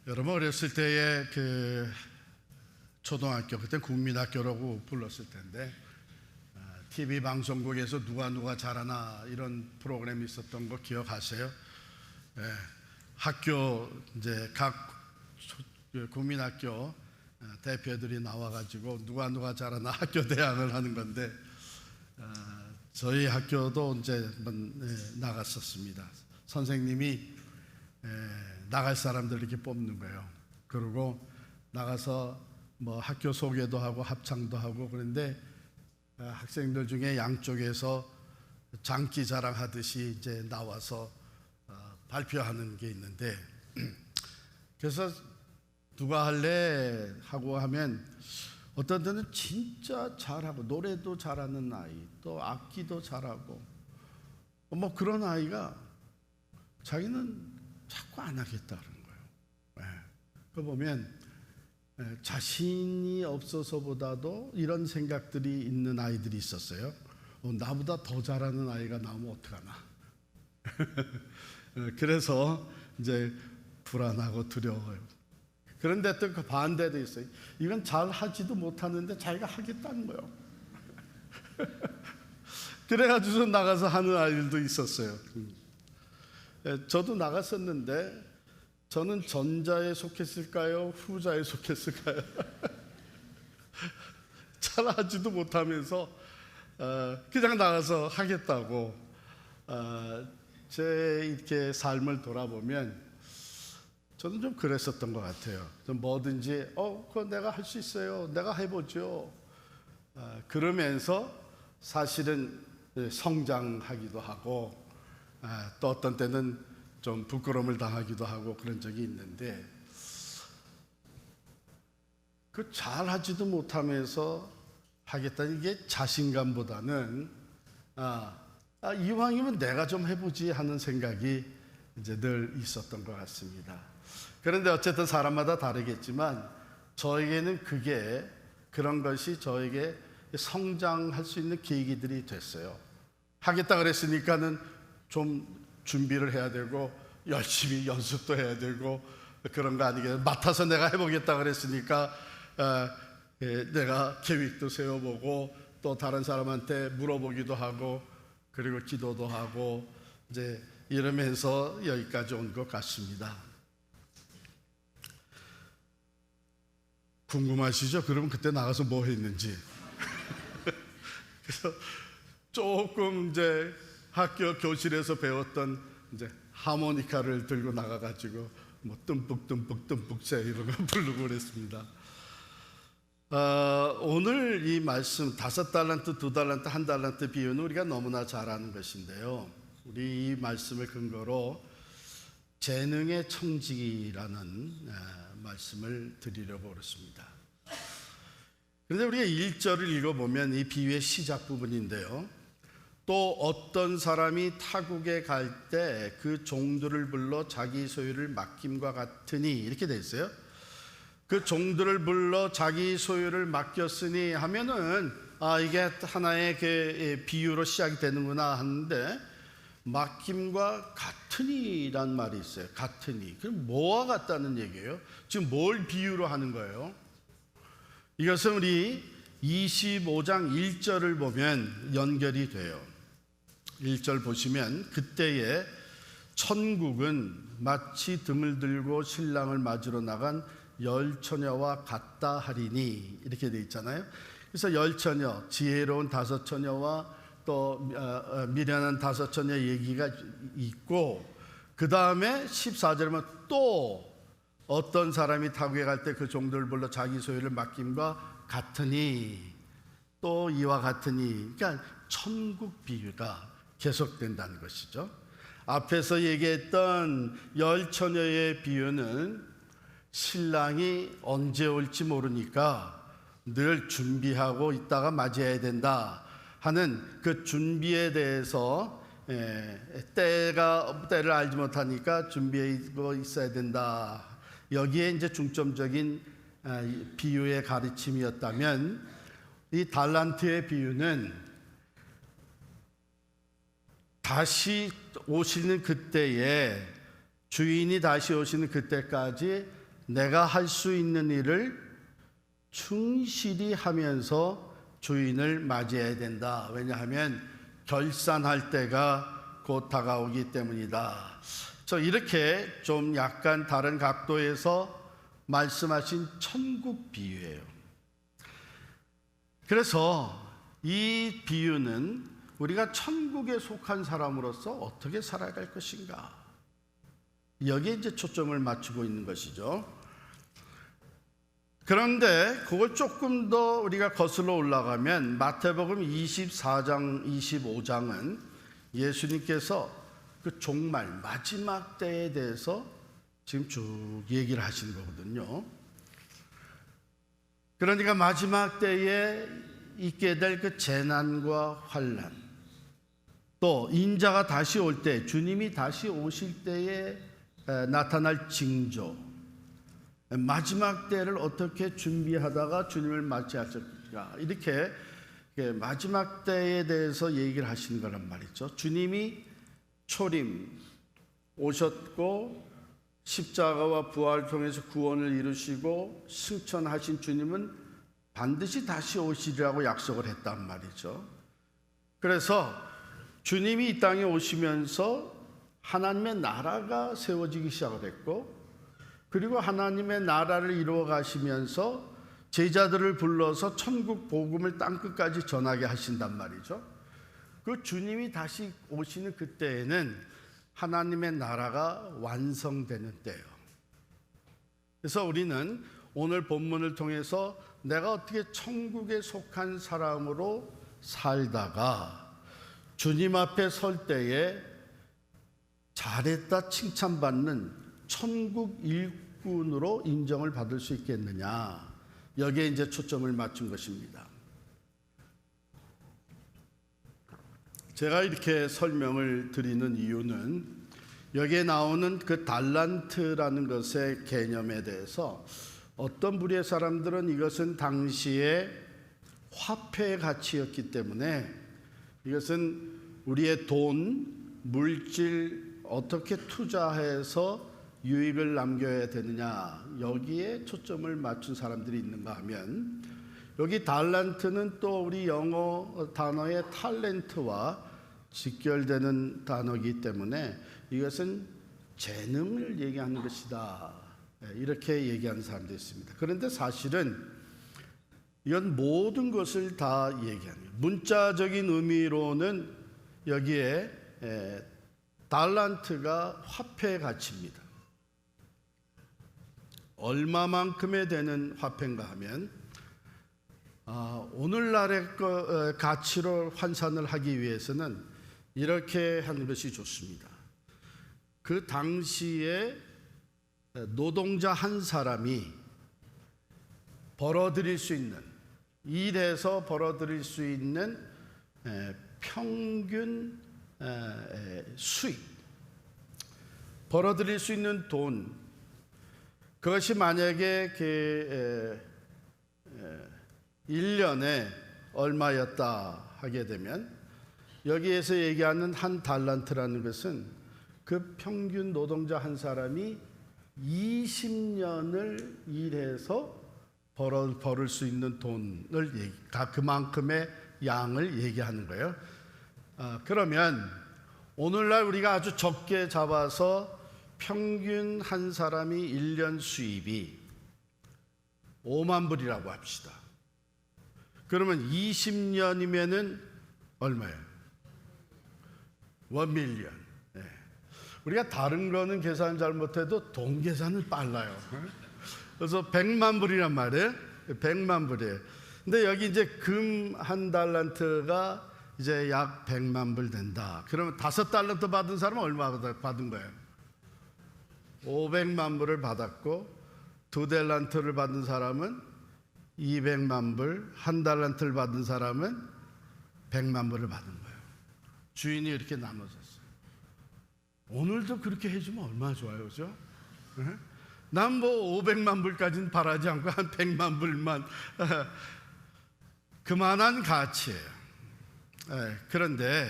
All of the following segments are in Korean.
여러분 어렸을 때에 그 초등학교, 그때 국민학교라고 불렀을 텐데 TV 방송국에서 누가 잘하나 이런 프로그램이 있었던 거 기억하세요? 학교 이제 각 국민학교 대표들이 나와가지고 누가 잘하나 학교 대항을 하는 건데 저희 학교도 이제 한번 나갔었습니다. 선생님이 나갈 사람들 이렇게 뽑는 거예요. 그리고 나가서 뭐 학교 소개도 하고 합창도 하고 그런데 학생들 중에 양쪽에서 장기 자랑하듯이 이제 나와서 발표하는 게 있는데 그래서 누가 할래 하고 하면 어떤 데는 진짜 잘하고 노래도 잘하는 아이, 또 악기도 잘하고 뭐 그런 아이가 자기는 자꾸 안 하겠다는 거예요. 그 보면 자신이 없어서보다도 이런 생각들이 있는 아이들이 있었어요. 나보다 더 잘하는 아이가 나오면 어떡하나. 그래서 이제 불안하고 두려워요. 그런데 또 그 반대도 있어요. 이건 잘 하지도 못하는데 자기가 하겠다는 거예요. 그래가지고 나가서 하는 아이들도 있었어요. 저도 나갔었는데 저는 전자에 속했을까요? 후자에 속했을까요? 잘 하지도 못하면서 그냥 나가서 하겠다고 제 이렇게 삶을 돌아보면 저는 좀 그랬었던 것 같아요. 좀 뭐든지 그거 내가 할 수 있어요. 내가 해보죠. 그러면서 사실은 성장하기도 하고 또 어떤 때는 좀 부끄러움을 당하기도 하고 그런 적이 있는데 그 잘하지도 못하면서 하겠다는 게 자신감보다는 이왕이면 내가 좀 해보지 하는 생각이 이제 늘 있었던 것 같습니다. 그런데 어쨌든 사람마다 다르겠지만 저에게는 그런 것이 저에게 성장할 수 있는 계기들이 됐어요. 하겠다 그랬으니까는 좀 준비를 해야 되고 열심히 연습도 해야 되고 그런 거 아니겠어요? 맡아서 내가 해보겠다 그랬으니까 내가 계획도 세워보고 또 다른 사람한테 물어보기도 하고 그리고 기도도 하고 이제 이러면서 여기까지 온 것 같습니다. 궁금하시죠? 그러면 그때 나가서 뭐 했는지. 그래서 조금 이제 학교 교실에서 배웠던 이제 하모니카를 들고 나가가지고 뭐 뜸뿍 이런 거 부르고 그랬습니다. 오늘 이 말씀 5달란트, 2달란트, 1달란트 비유는 우리가 너무나 잘 아는 것인데요. 우리 이 말씀을 근거로 재능의 청지기라는 말씀을 드리려고 그렇습니다. 그런데 우리가 1절을 읽어보면 이 비유의 시작 부분인데요. 또 어떤 사람이 타국에 갈 때 그 종들을 불러 자기 소유를 맡김과 같으니 이렇게 돼 있어요. 그 종들을 불러 자기 소유를 맡겼으니 하면은 이게 하나의 그 비유로 시작이 되는구나 하는데 맡김과 같으니란 말이 있어요. 같으니. 그럼 뭐와 같다는 얘기예요? 지금 뭘 비유로 하는 거예요? 이것은 우리 25장 1절을 보면 연결이 돼요. 1절 보시면 그때에 천국은 마치 등을 들고 신랑을 맞으러 나간 열처녀와 같다 하리니 이렇게 돼 있잖아요. 그래서 열처녀, 지혜로운 5처녀와 또 미련한 5처녀 얘기가 있고 그 다음에 14절에 보면 또 어떤 사람이 타국에 갈 때 그 종들을 불러 자기 소유를 맡김과 같으니 또 이와 같으니 그러니까 천국 비유가 계속된다는 것이죠. 앞에서 얘기했던 열처녀의 비유는 신랑이 언제 올지 모르니까 늘 준비하고 있다가 맞이해야 된다 하는 그 준비에 대해서 때를 알지 못하니까 준비하고 있어야 된다. 여기에 이제 중점적인 비유의 가르침이었다면 이 달란트의 비유는 다시 오시는 그때에 주인이 다시 오시는 그때까지 내가 할 수 있는 일을 충실히 하면서 주인을 맞이해야 된다. 왜냐하면 결산할 때가 곧 다가오기 때문이다. 이렇게 좀 약간 다른 각도에서 말씀하신 천국 비유예요. 그래서 이 비유는 우리가 천국에 속한 사람으로서 어떻게 살아갈 것인가, 여기에 이제 초점을 맞추고 있는 것이죠. 그런데 그걸 조금 더 우리가 거슬러 올라가면 마태복음 24장, 25장은 예수님께서 그 종말, 마지막 때에 대해서 지금 쭉 얘기를 하시는 거거든요. 그러니까 마지막 때에 있게 될 그 재난과 환난, 또 인자가 다시 올 때, 주님이 다시 오실 때에 나타날 징조, 마지막 때를 어떻게 준비하다가 주님을 맞이하실까, 이렇게 마지막 때에 대해서 얘기를 하시는 거란 말이죠. 주님이 초림 오셨고 십자가와 부활을 통해서 구원을 이루시고 승천하신 주님은 반드시 다시 오시리라고 약속을 했단 말이죠. 그래서 주님이 이 땅에 오시면서 하나님의 나라가 세워지기 시작을 했고, 그리고 하나님의 나라를 이루어 가시면서 제자들을 불러서 천국 복음을 땅끝까지 전하게 하신단 말이죠. 그 주님이 다시 오시는 그때에는 하나님의 나라가 완성되는 때예요. 그래서 우리는 오늘 본문을 통해서 내가 어떻게 천국에 속한 사람으로 살다가 주님 앞에 설 때에 잘했다 칭찬받는 천국 일꾼으로 인정을 받을 수 있겠느냐, 여기에 이제 초점을 맞춘 것입니다. 제가 이렇게 설명을 드리는 이유는 여기에 나오는 그 달란트라는 것의 개념에 대해서 어떤 부류의 사람들은 이것은 당시의 화폐 가치였기 때문에 이것은 우리의 돈, 물질 어떻게 투자해서 유익을 남겨야 되느냐, 여기에 초점을 맞춘 사람들이 있는가 하면, 여기 달란트는 또 우리 영어 단어의 탤런트와 직결되는 단어이기 때문에 이것은 재능을 얘기하는 것이다, 이렇게 얘기하는 사람도 있습니다. 그런데 사실은 이건 모든 것을 다 얘기하는 거예요. 문자적인 의미로는 여기에 달란트가 화폐의 가치입니다. 얼마만큼에 되는 화폐인가 하면 오늘날의 가치로 환산을 하기 위해서는 이렇게 하는 것이 좋습니다. 그 당시에 노동자 한 사람이 벌어들일 수 있는, 일해서 벌어들일 수 있는 평균 수입, 벌어들일 수 있는 돈, 그것이 만약에 1년에 얼마였다 하게 되면 여기에서 얘기하는 한 달란트라는 것은 그 평균 노동자 한 사람이 20년을 일해서 벌을 수 있는 돈을, 그만큼의 양을 얘기하는 거예요. 그러면 오늘날 우리가 아주 적게 잡아서 평균 한 사람이 1년 수입이 5만 불이라고 합시다. 그러면 20년이면은 얼마예요? 1 밀리언. 우리가 다른 거는 계산 잘 못해도 돈 계산은 빨라요. 그래서 100만 불이란 말이에요. 100만 불이에요. 근데 여기 이제 금 한 달란트가 이제 약 100만 불 된다. 그러면 5달란트 받은 사람은 얼마 받은 거예요? 500만 불을 받았고, 2달란트를 받은 사람은 200만 불, 1달란트를 받은 사람은 100만 불을 받은 거예요. 주인이 이렇게 나눠졌어요. 오늘도 그렇게 해주면 얼마나 좋아요, 그죠? 난 뭐 500만 불까지는 바라지 않고 한 100만 불만 그만한 가치예요. 그런데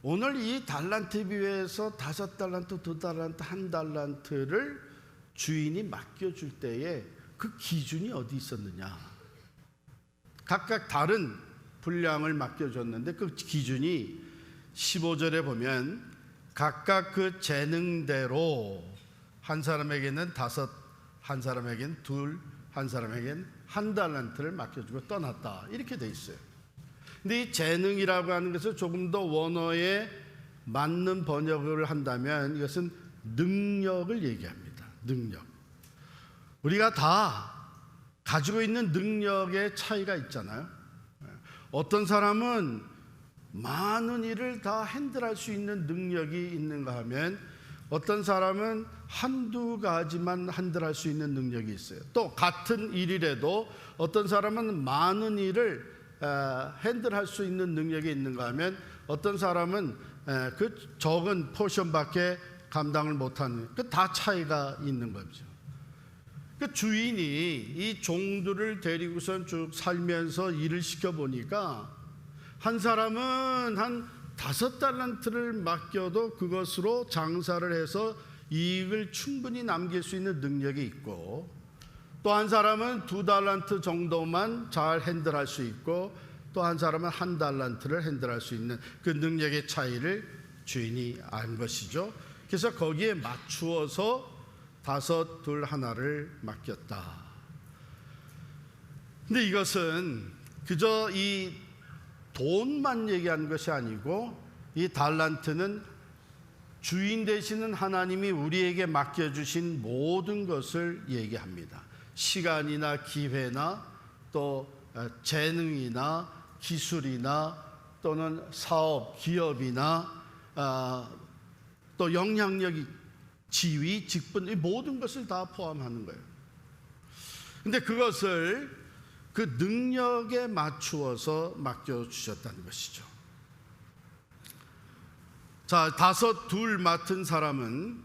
오늘 이 달란트 비유에서 5달란트, 2달란트, 1달란트를 주인이 맡겨줄 때에 그 기준이 어디 있었느냐? 각각 다른 분량을 맡겨줬는데 그 기준이 15절에 보면 각각 그 재능대로 한 사람에게는 5, 한 사람에게는 2, 한 사람에게는 1달란트를 맡겨주고 떠났다, 이렇게 돼 있어요. 근데 이 재능이라고 하는 것을 조금 더 원어에 맞는 번역을 한다면 이것은 능력을 얘기합니다. 능력. 우리가 다 가지고 있는 능력의 차이가 있잖아요. 어떤 사람은 많은 일을 다 핸들할 수 있는 능력이 있는가 하면 어떤 사람은 한두 가지만 핸들할 수 있는 능력이 있어요. 또 같은 일이라도 어떤 사람은 많은 일을 핸들할 수 있는 능력이 있는가 하면 어떤 사람은 그 적은 포션밖에 감당을 못하는, 그 다 차이가 있는 거죠. 그 주인이 이 종들을 데리고선 쭉 살면서 일을 시켜보니까 한 사람은 한 5달란트를 맡겨도 그것으로 장사를 해서 이익을 충분히 남길 수 있는 능력이 있고, 또 한 사람은 2달란트 정도만 잘 핸들할 수 있고, 또 한 사람은 1달란트를 핸들할 수 있는 그 능력의 차이를 주인이 안 것이죠. 그래서 거기에 맞추어서 5, 2, 1를 맡겼다. 근데 이것은 그저 이 돈만 얘기하는 것이 아니고, 이 달란트는 주인 되시는 하나님이 우리에게 맡겨주신 모든 것을 얘기합니다. 시간이나 기회나 또 재능이나 기술이나 또는 사업, 기업이나 또 영향력이, 지위, 직분, 이 모든 것을 다 포함하는 거예요. 근데 그것을 그 능력에 맞추어서 맡겨주셨다는 것이죠. 자, 5, 2 맡은 사람은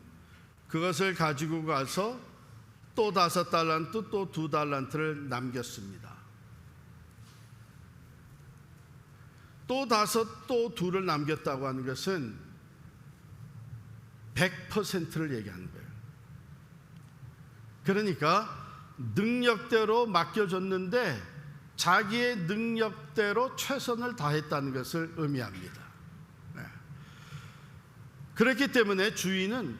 그것을 가지고 가서 또 5달란트, 또 2달란트를 남겼습니다. 또 5, 또 2를 남겼다고 하는 것은 100%를 얘기하는 거예요. 그러니까 능력대로 맡겨줬는데 자기의 능력대로 최선을 다했다는 것을 의미합니다. 그렇기 때문에 주인은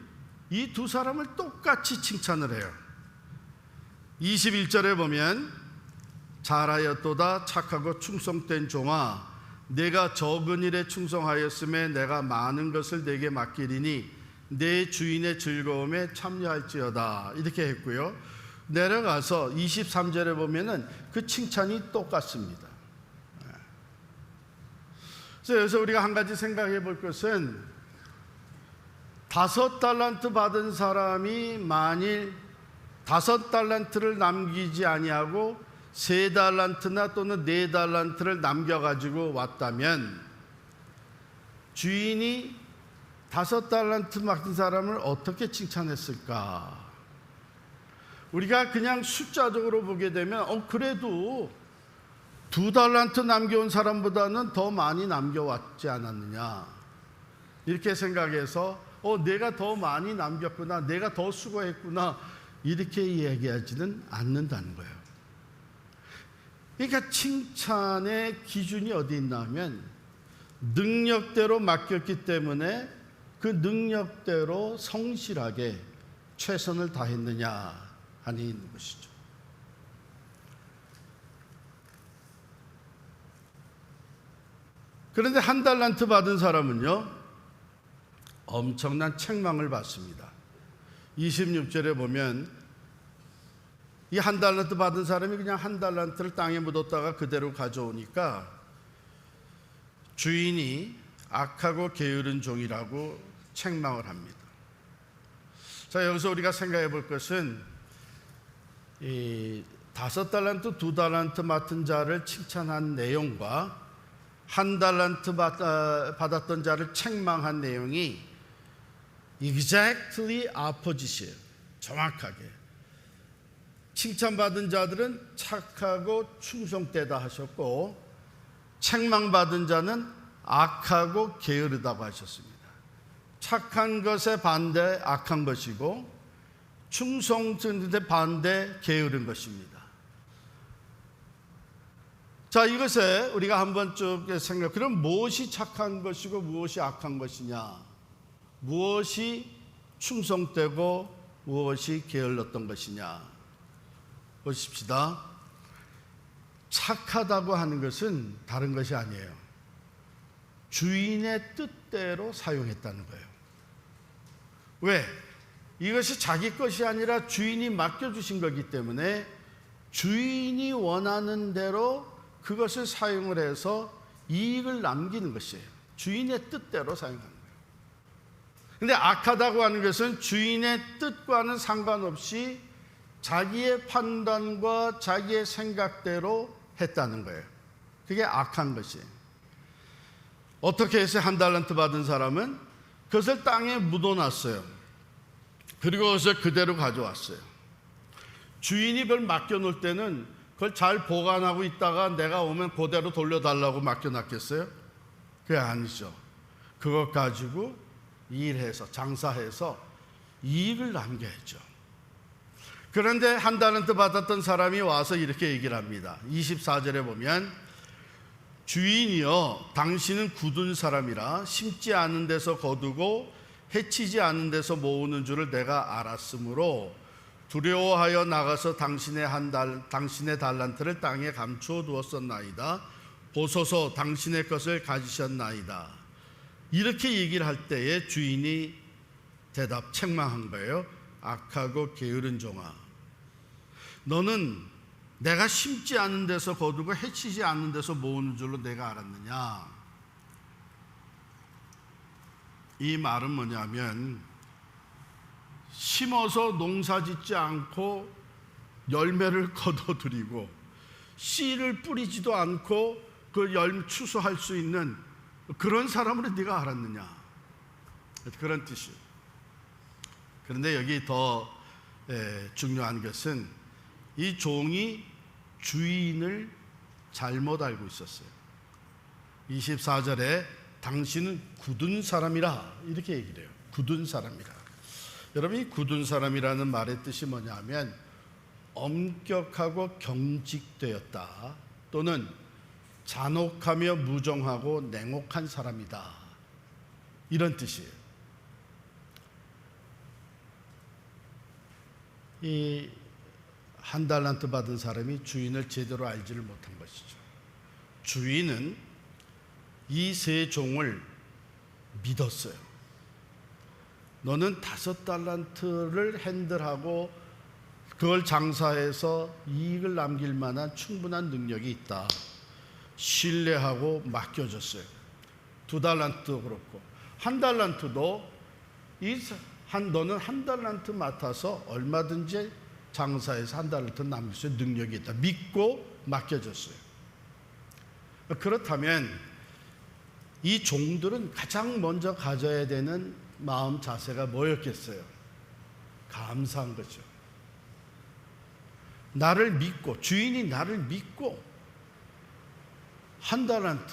이 2 사람을 똑같이 칭찬을 해요. 21절에 보면 잘하였도다 착하고 충성된 종아, 내가 적은 일에 충성하였음에 내가 많은 것을 내게 맡기리니 내 주인의 즐거움에 참여할지어다, 이렇게 했고요. 내려가서 23절에 보면은 그 칭찬이 똑같습니다. 그래서 여기서 우리가 한 가지 생각해 볼 것은 5달란트 받은 사람이 만일 5달란트를 남기지 아니하고 3달란트나 또는 4달란트를 남겨가지고 왔다면 주인이 5달란트 맡은 사람을 어떻게 칭찬했을까? 우리가 그냥 숫자적으로 보게 되면 그래도 2달란트 남겨온 사람보다는 더 많이 남겨왔지 않았느냐, 이렇게 생각해서 내가 더 많이 남겼구나, 내가 더 수고했구나, 이렇게 얘기하지는 않는다는 거예요. 그러니까 칭찬의 기준이 어디 있나 하면 능력대로 맡겼기 때문에 그 능력대로 성실하게 최선을 다했느냐 하는 있는 것이죠. 그런데 1달란트 받은 사람은요, 엄청난 책망을 받습니다. 26절에 보면 이 1달란트 받은 사람이 그냥 1달란트를 땅에 묻었다가 그대로 가져오니까 주인이 악하고 게으른 종이라고 책망을 합니다. 자, 여기서 우리가 생각해 볼 것은 이 5달란트, 2달란트 맡은 자를 칭찬한 내용과 1달란트 받았던 자를 책망한 내용이 exactly opposite이에요. 정확하게. 칭찬받은 자들은 착하고 충성되다 하셨고, 책망받은 자는 악하고 게으르다고 하셨습니다. 착한 것의 반대 악한 것이고, 충성되는데 반대 게으른 것입니다. 자, 이것에 우리가 한번 쭉 생각. 그럼 무엇이 착한 것이고 무엇이 악한 것이냐? 무엇이 충성되고 무엇이 게을렀던 것이냐? 보십시다. 착하다고 하는 것은 다른 것이 아니에요. 주인의 뜻대로 사용했다는 거예요. 왜? 이것이 자기 것이 아니라 주인이 맡겨주신 거기 때문에 주인이 원하는 대로 그것을 사용을 해서 이익을 남기는 것이에요. 주인의 뜻대로 사용하는 거예요. 근데 악하다고 하는 것은 주인의 뜻과는 상관없이 자기의 판단과 자기의 생각대로 했다는 거예요. 그게 악한 것이에요. 어떻게 해서 한 달란트 받은 사람은 그것을 땅에 묻어놨어요. 그리고 그것을 그대로 가져왔어요. 주인이 그걸 맡겨놓을 때는 그걸 잘 보관하고 있다가 내가 오면 그대로 돌려달라고 맡겨놨겠어요? 그게 아니죠. 그것 가지고 일해서 장사해서 이익을 남겨야죠. 그런데 한 달란트 받았던 사람이 와서 이렇게 얘기를 합니다. 24절에 보면 주인이여 당신은 굳은 사람이라 심지 않은 데서 거두고 해치지 않은 데서 모으는 줄을 내가 알았으므로 두려워하여 나가서 당신의 달란트를 땅에 감추어 두었었나이다. 보소서 당신의 것을 가지셨나이다. 이렇게 얘기를 할 때에 주인이 책망한 거예요. 악하고 게으른 종아, 너는 내가 심지 않은 데서 거두고 해치지 않는 데서 모으는 줄로 내가 알았느냐? 이 말은 뭐냐면 심어서 농사 짓지 않고 열매를 거둬들이고 씨를 뿌리지도 않고 그 열매 추수할 수 있는 그런 사람으로 네가 알았느냐? 그런 뜻이에요. 그런데 여기 더 중요한 것은 이 종이 주인을 잘못 알고 있었어요. 24절에 당신은 굳은 사람이라 이렇게 얘기를 해요. 굳은 사람이라. 여러분, 이 굳은 사람이라는 말의 뜻이 뭐냐면 엄격하고 경직되었다, 또는 잔혹하며 무정하고 냉혹한 사람이다, 이런 뜻이에요. 이 한 달란트 받은 사람이 주인을 제대로 알지를 못한 것이죠. 주인은 이 세 종을 믿었어요. 너는 5달란트를 핸들하고 그걸 장사해서 이익을 남길 만한 충분한 능력이 있다. 신뢰하고 맡겨줬어요. 2달란트도 그렇고 1달란트도 너는 1달란트 맡아서 얼마든지 장사해서 1달란트 남길 수 있는 능력이 있다. 믿고 맡겨줬어요. 그렇다면 이 종들은 가장 먼저 가져야 되는 마음 자세가 뭐였겠어요? 감사한 거죠. 나를 믿고, 주인이 나를 믿고 1달란트,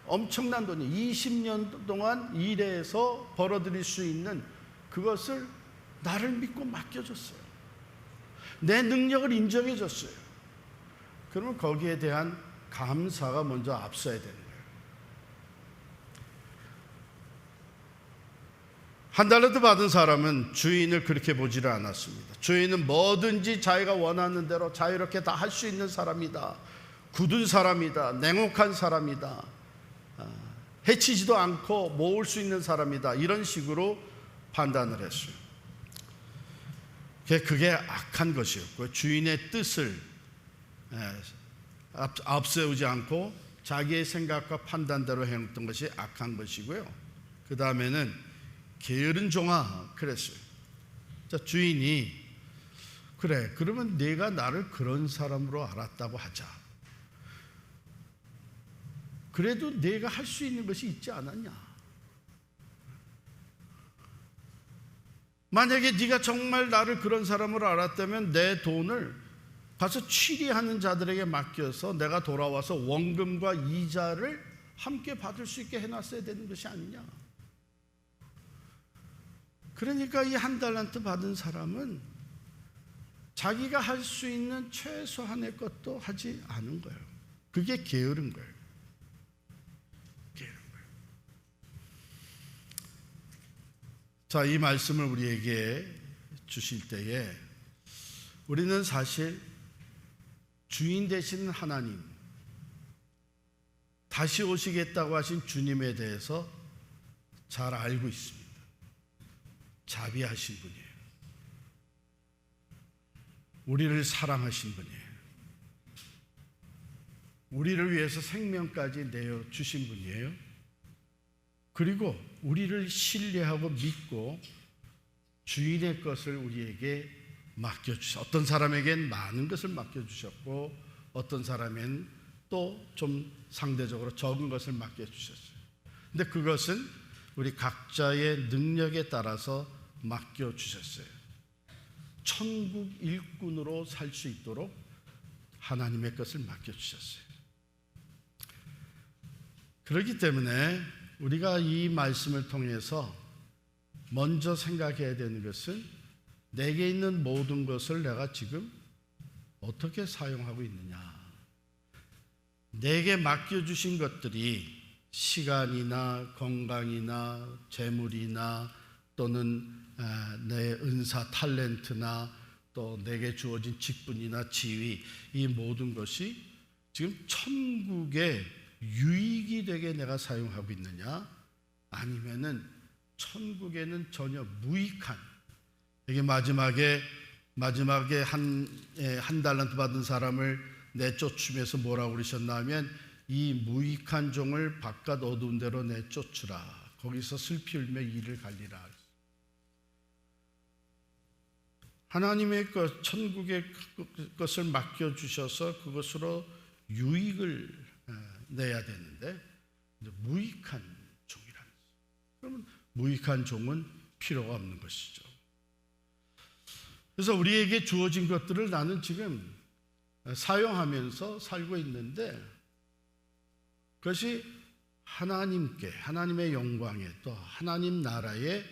엄청난 돈이 20년 동안 일해서 벌어들일 수 있는 그것을 나를 믿고 맡겨줬어요. 내 능력을 인정해줬어요. 그러면 거기에 대한 감사가 먼저 앞서야 되는 거예요. 1달란트 받은 사람은 주인을 그렇게 보지를 않았습니다. 주인은 뭐든지 자기가 원하는 대로 자유롭게 다 할 수 있는 사람이다. 굳은 사람이다. 냉혹한 사람이다. 해치지도 않고 모을 수 있는 사람이다. 이런 식으로 판단을 했어요. 그게 악한 것이었고, 주인의 뜻을 앞세우지 않고 자기의 생각과 판단대로 행했던 것이 악한 것이고요. 그 다음에는 게으른 종아 그랬어요. 자, 주인이 그래, 그러면 네가 나를 그런 사람으로 알았다고 하자. 그래도 네가 할 수 있는 것이 있지 않았냐? 만약에 네가 정말 나를 그런 사람으로 알았다면 내 돈을 가서 취리하는 자들에게 맡겨서 내가 돌아와서 원금과 이자를 함께 받을 수 있게 해놨어야 되는 것이 아니냐? 그러니까 이 1달란트 받은 사람은 자기가 할 수 있는 최소한의 것도 하지 않은 거예요. 그게 게으른 거예요. 게으른 거예요. 자, 이 말씀을 우리에게 주실 때에 우리는 사실 주인 되시는 하나님, 다시 오시겠다고 하신 주님에 대해서 잘 알고 있습니다. 자비하신 분이에요. 우리를 사랑하신 분이에요. 우리를 위해서 생명까지 내어주신 분이에요. 그리고 우리를 신뢰하고 믿고 주인의 것을 우리에게 맡겨주셨어요. 어떤 사람에겐 많은 것을 맡겨주셨고 어떤 사람엔 또 좀 상대적으로 적은 것을 맡겨주셨어요. 근데 그것은 우리 각자의 능력에 따라서 맡겨주셨어요. 천국 일꾼으로 살 수 있도록 하나님의 것을 맡겨주셨어요. 그렇기 때문에 우리가 이 말씀을 통해서 먼저 생각해야 되는 것은 내게 있는 모든 것을 내가 지금 어떻게 사용하고 있느냐. 내게 맡겨주신 것들이 시간이나 건강이나 재물이나 또는 내 은사, 탤런트나 또 내게 주어진 직분이나 지위, 이 모든 것이 지금 천국의 유익이 되게 내가 사용하고 있느냐, 아니면은 천국에는 전혀 무익한, 이게 마지막에 한 달란트 받은 사람을 내쫓으면서 뭐라고 그러셨냐면 이 무익한 종을 바깥 어두운 데로 내쫓으라. 거기서 슬피 울며 이를 갈리라. 하나님의 것, 천국의 것을 맡겨주셔서 그것으로 유익을 내야 되는데 무익한 종이라는 거죠. 그러면 무익한 종은 필요가 없는 것이죠. 그래서 우리에게 주어진 것들을 나는 지금 사용하면서 살고 있는데 그것이 하나님께, 하나님의 영광에 또 하나님 나라에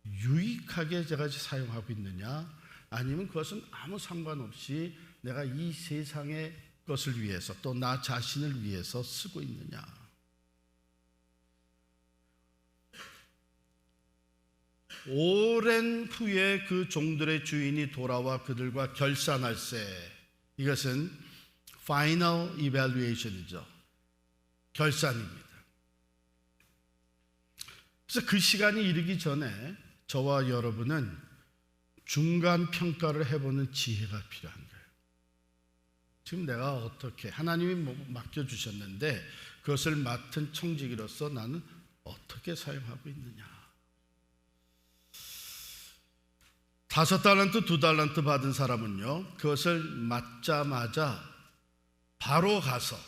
유익하게 제가 사용하고 있느냐, 아니면 그것은 아무 상관없이 내가 이 세상의 것을 위해서 또 나 자신을 위해서 쓰고 있느냐. 오랜 후에 그 종들의 주인이 돌아와 그들과 결산할세. 이것은 final evaluation이죠. 결산입니다. 그래서 그 시간이 이르기 전에 저와 여러분은 중간 평가를 해보는 지혜가 필요한 거예요. 지금 내가 어떻게, 하나님이 맡겨주셨는데 그것을 맡은 청지기로서 나는 어떻게 사용하고 있느냐. 5달란트, 2달란트 받은 사람은요, 그것을 맡자마자 바로 가서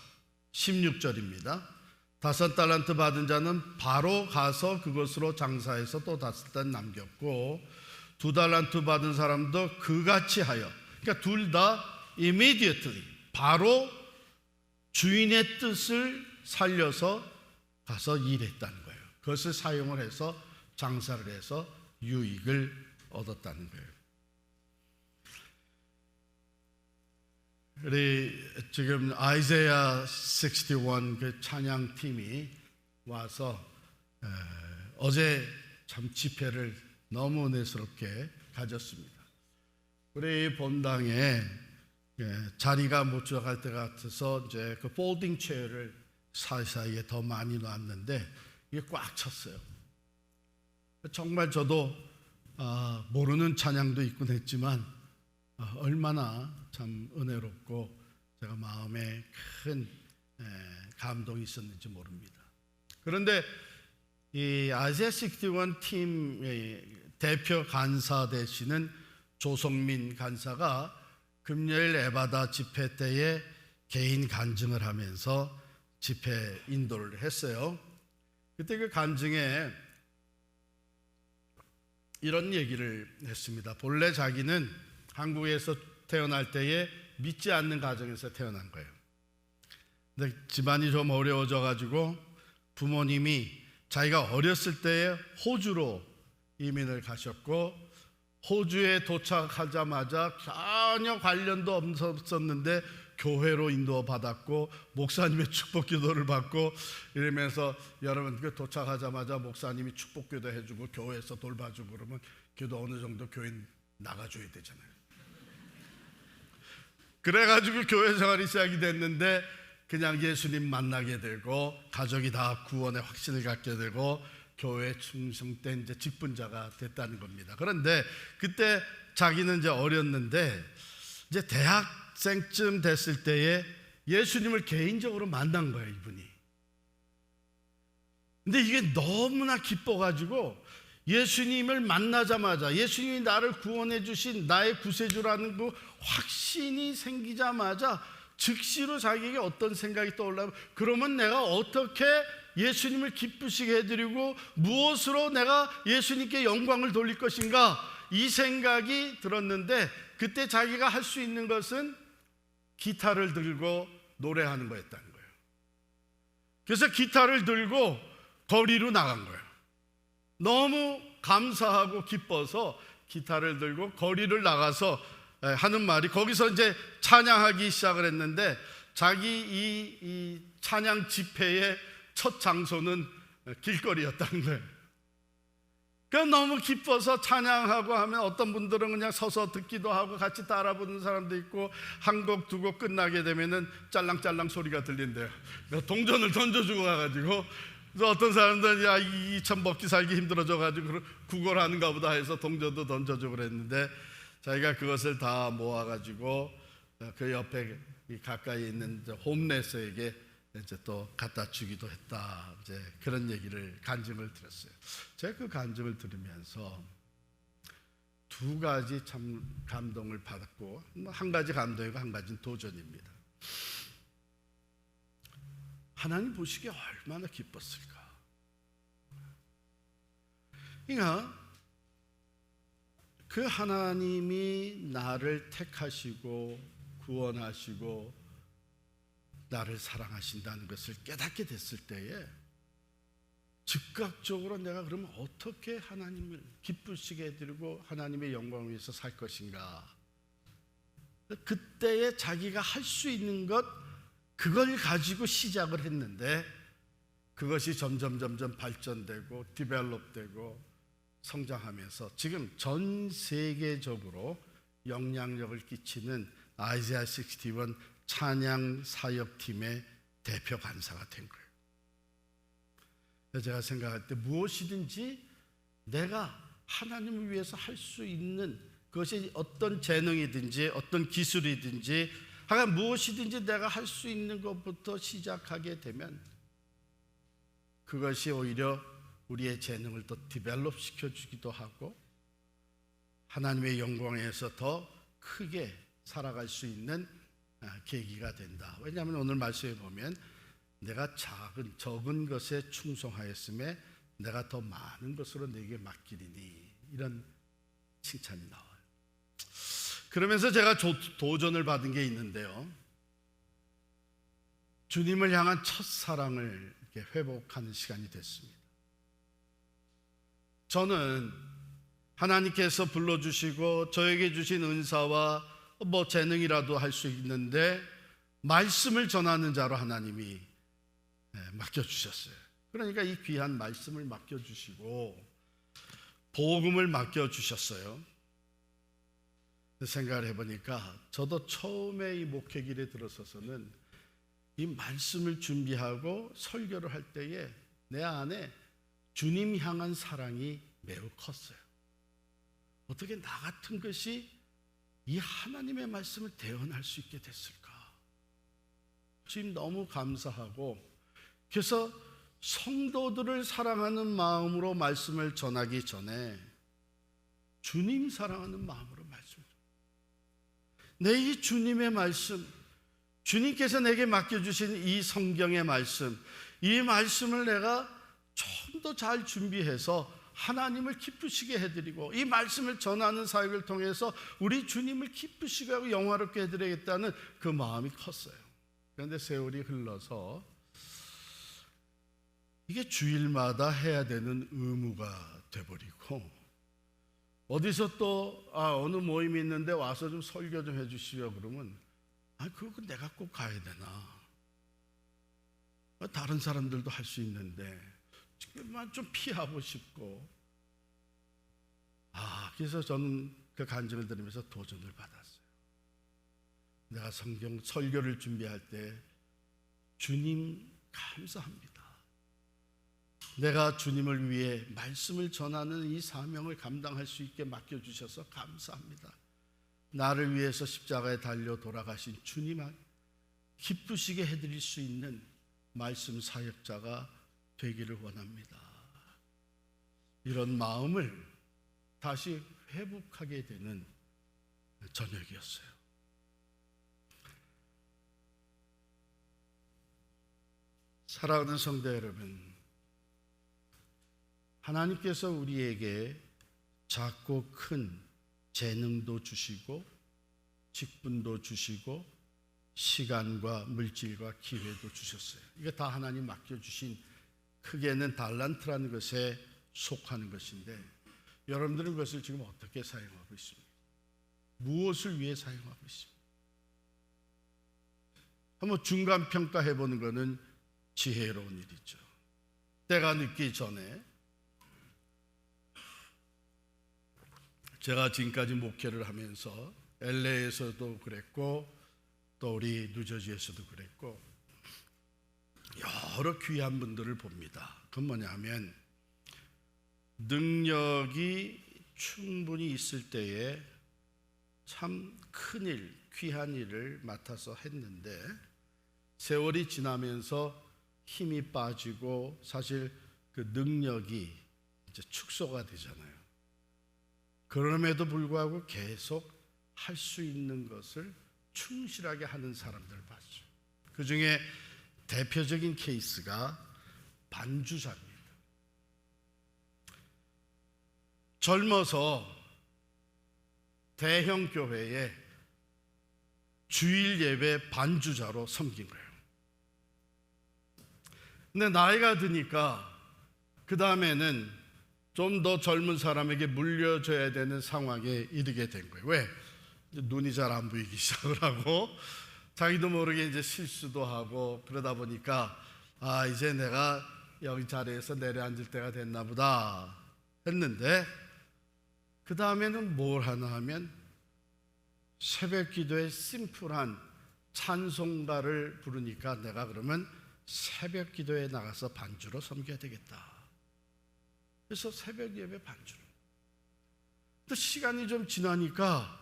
16절입니다. 5달란트 받은 자는 바로 가서 그것으로 장사해서 또 5달 남겼고, 2달란트 받은 사람도 그같이 하여, 그러니까 둘 다 immediately, 바로 주인의 뜻을 살려서 가서 일했다는 거예요. 그것을 사용을 해서 장사를 해서 유익을 얻었다는 거예요. 우리 지금 아이자야 61 그 찬양팀이 와서 어제 참 집회를 너무 은혜스럽게 가졌습니다. 우리 본당에 자리가 못 들어갈 때 같아서 이제 그 폴딩 체어를 사이사이에 더 많이 놨는데 이게 꽉 찼어요. 정말 저도 모르는 찬양도 있곤 했지만 얼마나 참 은혜롭고 제가 마음에 큰 감동이 있었는지 모릅니다. 그런데 이 아이자야 61 팀의 대표 간사 되시는 조성민 간사가 금요일 에바다 집회 때에 개인 간증을 하면서 집회 인도를 했어요. 그때 그 간증에 이런 얘기를 했습니다. 본래 자기는 한국에서 태어날 때에 믿지 않는 가정에서 태어난 거예요. 근데 집안이 좀 어려워져 가지고 부모님이 자기가 어렸을 때에 호주로 이민을 가셨고 호주에 도착하자마자 전혀 관련도 없었는데 교회로 인도 받았고 목사님의 축복 기도를 받고 이러면서 여러분 그 도착하자마자 목사님이 축복 기도 해주고 교회에서 돌봐주고 그러면 그래도 어느 정도 교회 나가줘야 되잖아요. 그래가지고 교회 생활이 시작이 됐는데 그냥 예수님 만나게 되고 가족이 다 구원의 확신을 갖게 되고 교회에 충성된 이제 직분자가 됐다는 겁니다. 그런데 그때 자기는 이제 어렸는데 이제 대학생쯤 됐을 때에 예수님을 개인적으로 만난 거예요, 이분이. 근데 이게 너무나 기뻐가지고 예수님을 만나자마자 예수님이 나를 구원해 주신 나의 구세주라는 그 확신이 생기자마자 즉시로 자기에게 어떤 생각이 떠올라면 그러면 내가 어떻게 예수님을 기쁘시게 해드리고 무엇으로 내가 예수님께 영광을 돌릴 것인가 이 생각이 들었는데 그때 자기가 할 수 있는 것은 기타를 들고 노래하는 거였다는 거예요. 그래서 기타를 들고 거리로 나간 거예요. 너무 감사하고 기뻐서 기타를 들고 거리를 나가서 하는 말이 거기서 이제 찬양하기 시작을 했는데 자기 이 찬양 집회의 첫 장소는 길거리였다는 거예요. 그러니까 너무 기뻐서 찬양하고 하면 어떤 분들은 그냥 서서 듣기도 하고 같이 따라 부르는 사람도 있고 한 곡 두 곡 끝나게 되면은 짤랑짤랑 소리가 들린대요. 동전을 던져주고 가가지고 그래서 어떤 사람들은 야, 이 참 먹기 살기 힘들어져가지고 구걸하는가 보다 해서 동전도 던져주고 그랬는데 자기가 그것을 다 모아가지고 그 옆에 가까이 있는 홈레스에게 이제 또 갖다 주기도 했다. 이제 그런 얘기를 간증을 들었어요. 제가 그 간증을 들으면서 두 가지 참 감동을 받았고 한 가지 감동이고 한 가지는 도전입니다. 하나님 보시기에 얼마나 기뻤을까. 그러니까 그 하나님이 나를 택하시고 구원하시고 나를 사랑하신다는 것을 깨닫게 됐을 때에 즉각적으로 내가 그러면 어떻게 하나님을 기쁘시게 해드리고 하나님의 영광을 위해서 살 것인가. 그때에 자기가 할 수 있는 것 그걸 가지고 시작을 했는데 그것이 점점 발전되고 디벨롭되고 성장하면서 지금 전 세계적으로 영향력을 끼치는 아이자야 61 찬양 사역팀의 대표 간사가 된 거예요. 제가 생각할 때 무엇이든지 내가 하나님을 위해서 할 수 있는 그것이 어떤 재능이든지 어떤 기술이든지 하여간 무엇이든지 내가 할 수 있는 것부터 시작하게 되면 그것이 오히려 우리의 재능을 더 디벨롭 시켜주기도 하고 하나님의 영광에서 더 크게 살아갈 수 있는 계기가 된다. 왜냐하면 오늘 말씀에 보면 내가 적은 것에 충성하였음에 내가 더 많은 것으로 내게 맡기리니 이런 칭찬이 나와요. 그러면서 제가 도전을 받은 게 있는데요. 주님을 향한 첫사랑을 이렇게 회복하는 시간이 됐습니다. 저는 하나님께서 불러주시고 저에게 주신 은사와 뭐 재능이라도 할 수 있는데 말씀을 전하는 자로 하나님이 맡겨주셨어요. 그러니까 이 귀한 말씀을 맡겨주시고 복음을 맡겨주셨어요. 생각을 해보니까 저도 처음에 이 목회길에 들어서서는 이 말씀을 준비하고 설교를 할 때에 내 안에 주님 향한 사랑이 매우 컸어요. 어떻게 나 같은 것이 이 하나님의 말씀을 대언할 수 있게 됐을까? 지금 너무 감사하고 그래서 성도들을 사랑하는 마음으로 말씀을 전하기 전에 주님 사랑하는 마음으로 말씀을 내 이 주님의 말씀 주님께서 내게 맡겨주신 이 성경의 말씀 이 말씀을 내가 좀 더 잘 준비해서 하나님을 기쁘시게 해드리고 이 말씀을 전하는 사역을 통해서 우리 주님을 기쁘시게 하고 영화롭게 해드리겠다는 그 마음이 컸어요. 그런데 세월이 흘러서 이게 주일마다 해야 되는 의무가 돼버리고 어디서 또 어느 모임이 있는데 와서 좀 설교 좀 해주시려 그러면 그거 내가 꼭 가야 되나? 다른 사람들도 할 수 있는데 지금만 좀 피하고 싶고 그래서 저는 그 간증을 들으면서 도전을 받았어요. 내가 성경 설교를 준비할 때 주님 감사합니다. 내가 주님을 위해 말씀을 전하는 이 사명을 감당할 수 있게 맡겨주셔서 감사합니다. 나를 위해서 십자가에 달려 돌아가신 주님을 기쁘시게 해드릴 수 있는 말씀 사역자가 되기를 원합니다. 이런 마음을 다시 회복하게 되는 저녁이었어요. 사랑하는 성도 여러분, 하나님께서 우리에게 작고 큰 재능도 주시고 직분도 주시고 시간과 물질과 기회도 주셨어요. 이게 다 하나님 맡겨주신 크게는 달란트라는 것에 속하는 것인데 여러분들은 그것을 지금 어떻게 사용하고 있습니까? 무엇을 위해 사용하고 있습니까? 한번 중간 평가해 보는 것은 지혜로운 일이죠. 때가 늦기 전에 제가 지금까지 목회를 하면서 LA에서도 그랬고 또 우리 뉴저지에서도 그랬고 여러 귀한 분들을 봅니다. 그건 뭐냐면 능력이 충분히 있을 때에 참 큰일, 귀한 일을 맡아서 했는데 세월이 지나면서 힘이 빠지고 사실 그 능력이 이제 축소가 되잖아요. 그럼에도 불구하고 계속 할 수 있는 것을 충실하게 하는 사람들을 봤죠. 그 중에 대표적인 케이스가 반주자입니다. 젊어서 대형 교회에 주일 예배 반주자로 섬긴 거예요. 근데 나이가 드니까 그 다음에는 좀 더 젊은 사람에게 물려줘야 되는 상황에 이르게 된 거예요. 왜? 눈이 잘 안 보이기 시작을 하고 자기도 모르게 이제 실수도 하고 그러다 보니까 이제 내가 여기 자리에서 내려앉을 때가 됐나 보다 했는데 그 다음에는 뭘 하나 하면 새벽 기도에 심플한 찬송가를 부르니까 내가 그러면 새벽 기도에 나가서 반주로 섬겨야 되겠다. 그래서 새벽 예배 반주로. 또 시간이 좀 지나니까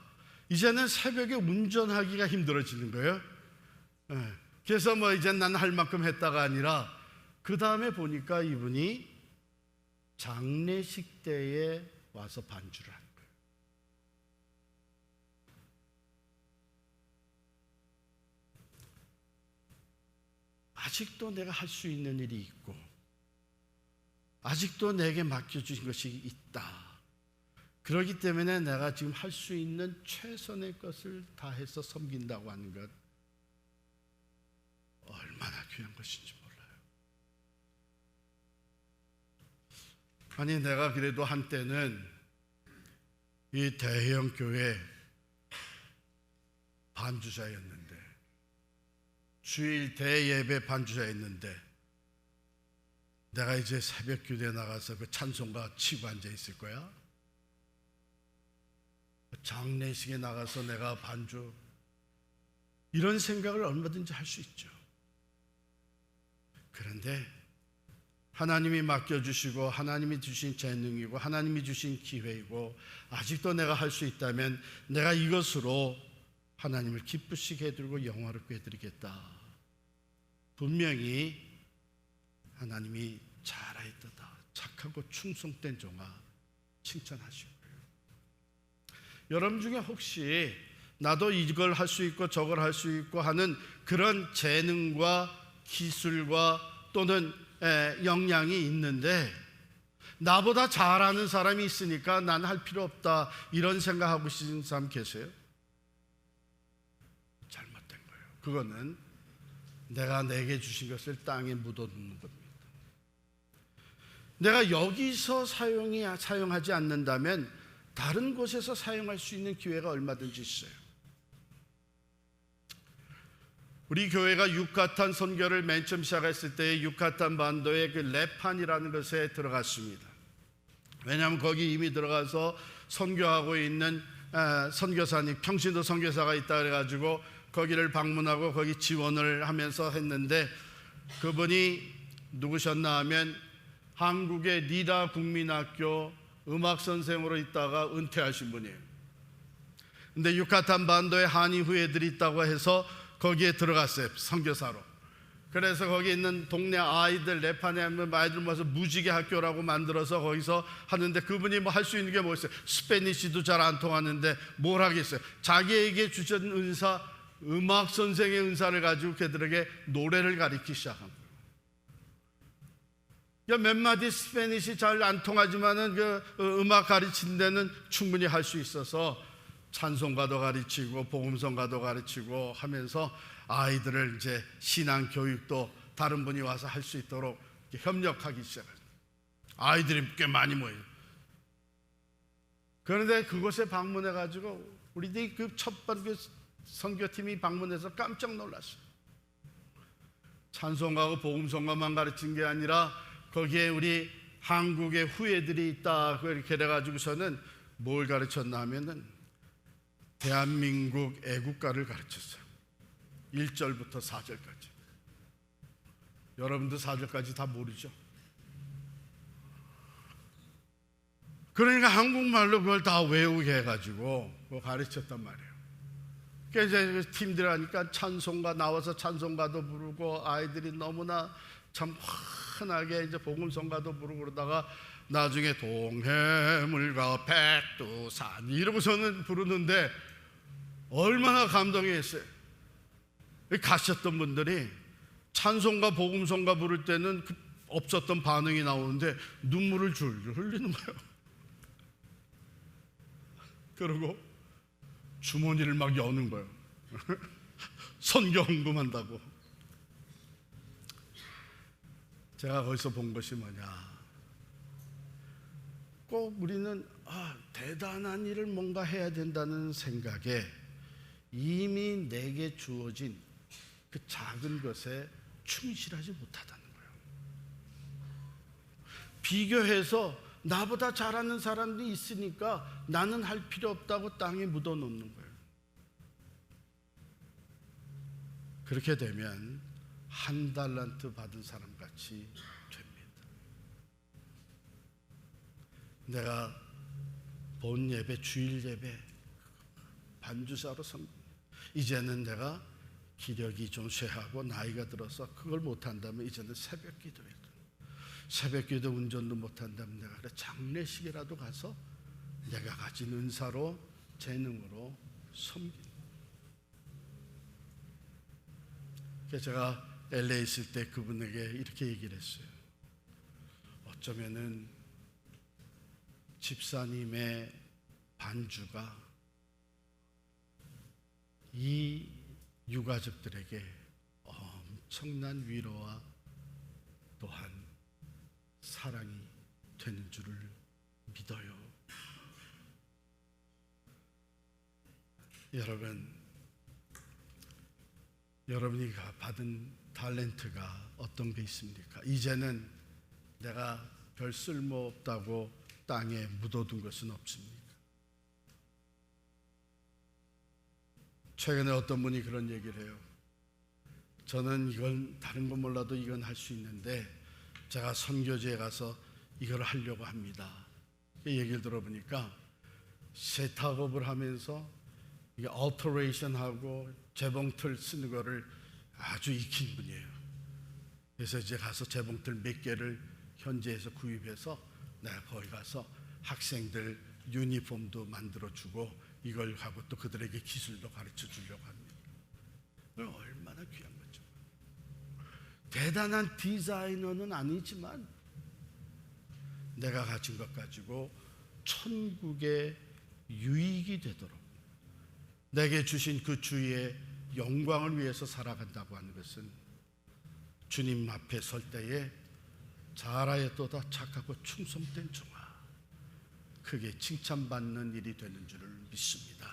이제는 새벽에 운전하기가 힘들어지는 거예요. 그래서 이제 난 할 만큼 했다가 아니라 그 다음에 보니까 이분이 장례식 때에 와서 반주를 하는 거예요. 아직도 내가 할 수 있는 일이 있고 아직도 내게 맡겨주신 것이 있다. 그렇기 때문에 내가 지금 할 수 있는 최선의 것을 다해서 섬긴다고 하는 것 얼마나 귀한 것인지 몰라요. 아니 내가 그래도 한때는 이 대형 교회 반주자였는데 주일 대예배 반주자였는데 내가 이제 새벽 기도에 나가서 그 찬송가 치고 앉아 있을 거야? 장례식에 나가서 내가 반주 이런 생각을 얼마든지 할 수 있죠. 그런데 하나님이 맡겨주시고 하나님이 주신 재능이고 하나님이 주신 기회이고 아직도 내가 할 수 있다면 내가 이것으로 하나님을 기쁘시게 해드리고 영화롭게 해드리겠다. 분명히 하나님이 잘하였도다. 착하고 충성된 종아 칭찬하시고 여러분 중에 혹시 나도 이걸 할 수 있고 저걸 할 수 있고 하는 그런 재능과 기술과 또는 역량이 있는데 나보다 잘하는 사람이 있으니까 난 할 필요 없다 이런 생각하고 계신 사람 계세요? 잘못된 거예요. 그거는 내가 내게 주신 것을 땅에 묻어두는 겁니다. 내가 여기서 사용하지 않는다면 다른 곳에서 사용할 수 있는 기회가 얼마든지 있어요. 우리 교회가 유카탄 선교를 맨 처음 시작했을 때 유카탄 반도의 그 레판이라는 것에 들어갔습니다. 왜냐하면 거기 이미 들어가서 선교하고 있는 선교사님, 평신도 선교사가 있다 그래가지고 거기를 방문하고 거기 지원을 하면서 했는데, 그분이 누구셨나 하면 한국의 니다 국민학교 음악 선생으로 있다가 은퇴하신 분이에요. 근데 유카탄 반도에 한인 후예들이 있다고 해서 거기에 들어갔어요, 선교사로. 그래서 거기 있는 동네 아이들, 레판에 있는 아이들 모아서 무지개 학교라고 만들어서 거기서 하는데, 그분이 뭐 할 수 있는 게 뭐 있어요? 스페니쉬도 잘 안 통하는데 뭘 하겠어요? 자기에게 주신 은사, 음악 선생의 은사를 가지고 그들에게 노래를 가르치기 시작한 거예요. 몇 마디 스페니쉬 잘 안 통하지만은 그 음악 가르치는 데는 충분히 할 수 있어서 찬송가도 가르치고 복음성가도 가르치고 하면서 아이들을 이제 신앙 교육도 다른 분이 와서 할 수 있도록 협력하기 시작해요. 아이들이 꽤 많이 모여요. 그런데 그곳에 방문해 가지고 우리들이 그 첫 번째 선교팀이 방문해서 깜짝 놀랐어요. 찬송가하고 복음성가만 가르친 게 아니라 거기에 우리 한국의 후예들이 있다 그렇게 해가지고서는 뭘 가르쳤나 하면은 대한민국 애국가를 가르쳤어요. 1절부터 4절까지. 여러분도 4절까지 다 모르죠? 그러니까 한국말로 그걸 다 외우게 해가지고 그거 가르쳤단 말이에요. 그래서 이제 팀들 하니까 찬송가 나와서 찬송가도 부르고 아이들이 너무나 참 흔하게 이제 복음성가도 부르고 그러다가 나중에 동해물과 백두산 이러고서는 부르는데 얼마나 감동했어요. 가셨던 분들이 찬송가 복음성가 부를 때는 없었던 반응이 나오는데 눈물을 줄줄 흘리는 거예요. 그리고 주머니를 막 여는 거예요. 선교 헌금한다고. 제가 거기서 본 것이 뭐냐, 꼭 우리는 대단한 일을 뭔가 해야 된다는 생각에 이미 내게 주어진 그 작은 것에 충실하지 못하다는 거예요. 비교해서 나보다 잘하는 사람들이 있으니까 나는 할 필요 없다고 땅에 묻어놓는 거예요. 그렇게 되면 한 달란트 받은 사람 같이 됩니다. 내가 본 예배, 주일 예배 반주사로 이제는 내가 기력이 좀 쇠하고 나이가 들어서 그걸 못한다면 이제는 새벽 기도해. 새벽 기도 운전도 못한다면 내가 그래 장례식이라도 가서 내가 가진 은사로 재능으로 섬기는. 그래서 제가 LA 있을 때 그분에게 이렇게 얘기를 했어요. 어쩌면은 집사님의 반주가 이 유가족들에게 엄청난 위로와 또한 사랑이 되는 줄을 믿어요. 여러분이 받은 탤런트가 어떤 게 있습니까? 이제는 내가 별 쓸모없다고 땅에 묻어둔 것은 없습니까? 최근에 어떤 분이 그런 얘기를 해요. 저는 이건 다른 건 몰라도 이건 할 수 있는데 제가 선교지에 가서 이걸 하려고 합니다. 이 얘기를 들어보니까 세탁업을 하면서 이게 얼터레이션하고 재봉틀 쓰는 거를 아주 익힌 분이에요. 그래서 이제 가서 재봉틀 몇 개를 현지에서 구입해서 내가 거기 가서 학생들 유니폼도 만들어주고 이걸 하고 또 그들에게 기술도 가르쳐 주려고 합니다. 얼마나 귀한 거죠. 대단한 디자이너는 아니지만 내가 가진 것 가지고 천국의 유익이 되도록 내게 주신 그 주의 영광을 위해서 살아간다고 하는 것은 주님 앞에 설 때에 잘하였도다 착하고 충성된 종아, 크게 칭찬받는 일이 되는 줄을 믿습니다.